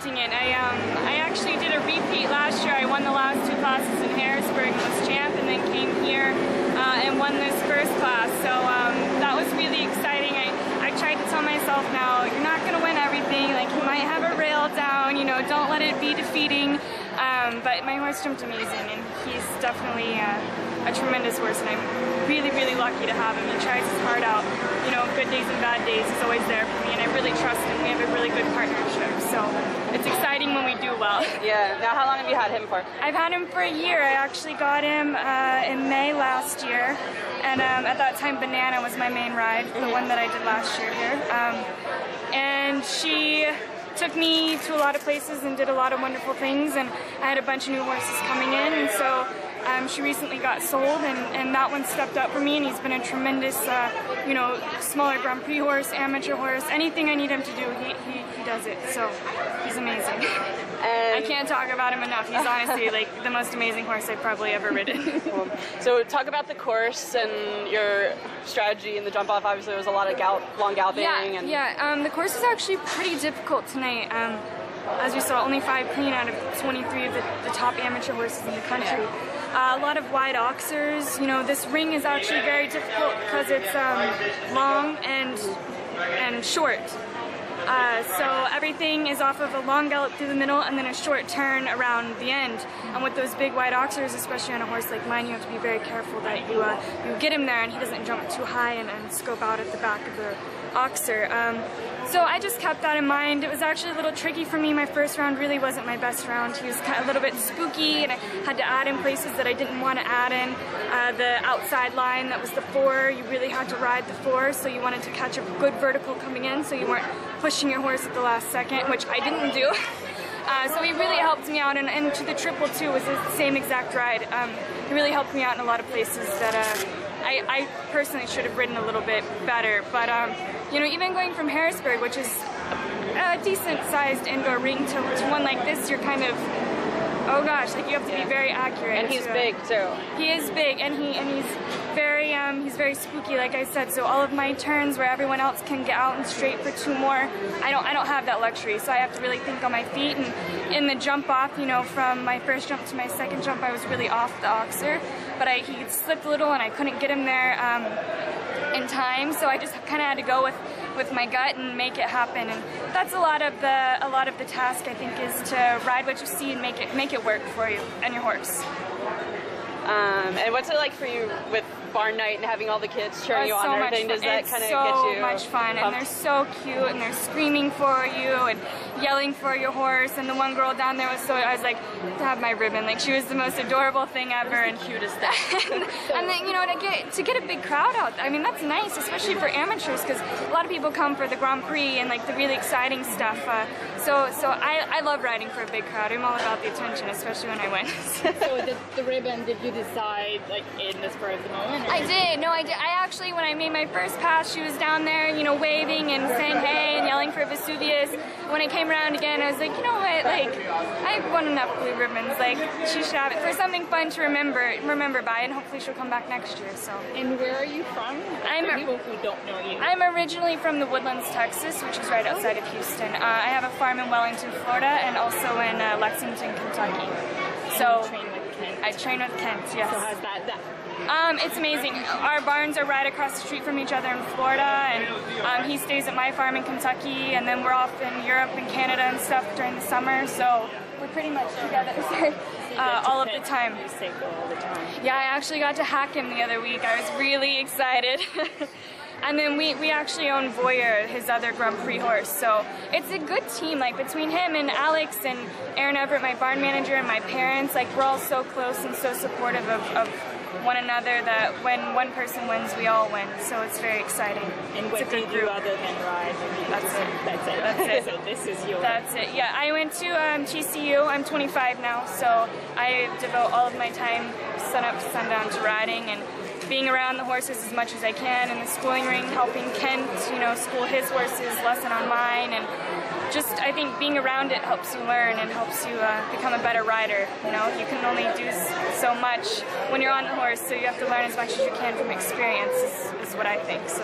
expecting it. I actually did a repeat last year. I won the last 2 classes in Harrisburg and was champ, and then came here and won this first class. So that was really exciting. I tried to tell myself now, you're not going to win everything. Like, you might have a rail down, you know, don't let it be defeating. But my horse jumped amazing, and he's definitely a tremendous horse, and I'm really, really lucky to have him. He tries his heart out, you know, good days and bad days. He's always there for me, and I really trust him. We have a really good partnership, so it's exciting when we do well. Yeah. Now, how long have you had him for? I've had him for a year. I actually got him in May last year, and at that time Banana was my main ride, the one that I did last year here. And she took me to a lot of places and did a lot of wonderful things, and I had a bunch of new horses coming in, and so she recently got sold, and that one stepped up for me, and he's been a tremendous, you know, smaller Grand Prix horse, amateur horse, anything I need him to do, he does it, so he's amazing. And I can't talk about him enough. He's honestly like the most amazing horse I've probably ever ridden. So talk about the course and your strategy in the jump off. Obviously there was a lot of long galloping. The course was actually pretty difficult tonight. As we saw, only 5 clean out of 23 of the top amateur horses in the country. A lot of wide oxers. You know, this ring is actually very difficult because it's long and short. So everything is off of a long gallop through the middle and then a short turn around the end. And with those big wide oxers, especially on a horse like mine, you have to be very careful that you get him there and he doesn't jump too high and scope out at the back of the oxer. So I just kept that in mind. It was actually a little tricky for me. My first round really wasn't my best round. He was kind of a little bit spooky, and I had to add in places that I didn't want to add in. The outside line, that was the 4, you really had to ride the 4, so you wanted to catch a good vertical coming in, so you weren't pushing your horse at the last second, which I didn't do. So he really helped me out, and to the triple too was the same exact ride. He really helped me out in a lot of places that I personally should have ridden a little bit better, but you know, even going from Harrisburg, which is a decent-sized indoor ring, to one like this, you're kind of, oh gosh, like you have to be very accurate. And he's big too. He is big, and he's very spooky, like I said. So all of my turns where everyone else can get out and straight for 2 more, I don't have that luxury. So I have to really think on my feet. And in the jump off, you know, from my first jump to my second jump, I was really off the oxer, but he slipped a little, and I couldn't get him there in time. So I just kind of had to go with my gut and make it happen. And that's a lot of the task, I think, is to ride what you see and make it work for you and your horse. And what's it like for you with barn night and having all the kids cheering you on and everything? Does that kind of get you so much fun, and they're so cute, and they're screaming for you and yelling for your horse. And the one girl down there was so, I was like, to have my ribbon, like she was the most adorable thing ever and cutest thing. And then, you know, to get a big crowd out, I mean, that's nice, especially for amateurs, because a lot of people come for the Grand Prix and like the really exciting stuff. So I love riding for a big crowd. I'm all about the attention, especially when I win. So the ribbon, did you decide like in the spur of the moment? I did. No, I did. I actually, when I made my first pass, she was down there, you know, waving and saying hey and yelling for Vesuvius. When I came around again, I was like, you know what, like, I've won enough blue ribbons. Like, she should have it for something fun to remember by, and hopefully she'll come back next year. So. And where are you from? For people who don't know you. I'm originally from the Woodlands, Texas, which is right outside of Houston. I have a farm in Wellington, Florida, and also in Lexington, Kentucky. So. You train with Kent. I train with Kent. Yes. So how's that? It's amazing. Our barns are right across the street from each other in Florida, and he stays at my farm in Kentucky, and then we're off in Europe and Canada and stuff during the summer, so we're pretty much together all of the time. You say go all the time. Yeah, I actually got to hack him the other week. I was really excited. And then we actually own Voyer, his other Grand Prix horse, so it's a good team, like between him and Alex and Aaron Everett, my barn manager, and my parents, like we're all so close and so supportive of one another that when one person wins, we all win, so it's very exciting. And what do you do other than ride? That's it. So this is your... That's it, yeah. I went to TCU, I'm 25 now, so I devote all of my time, sun up to sundown, to riding and being around the horses as much as I can in the schooling ring, helping Kent, you know, school his horses, lesson on mine, and just, I think being around it helps you learn and helps you become a better rider. You know, you can only do so much when you're on the horse, so you have to learn as much as you can from experience, is what I think. So.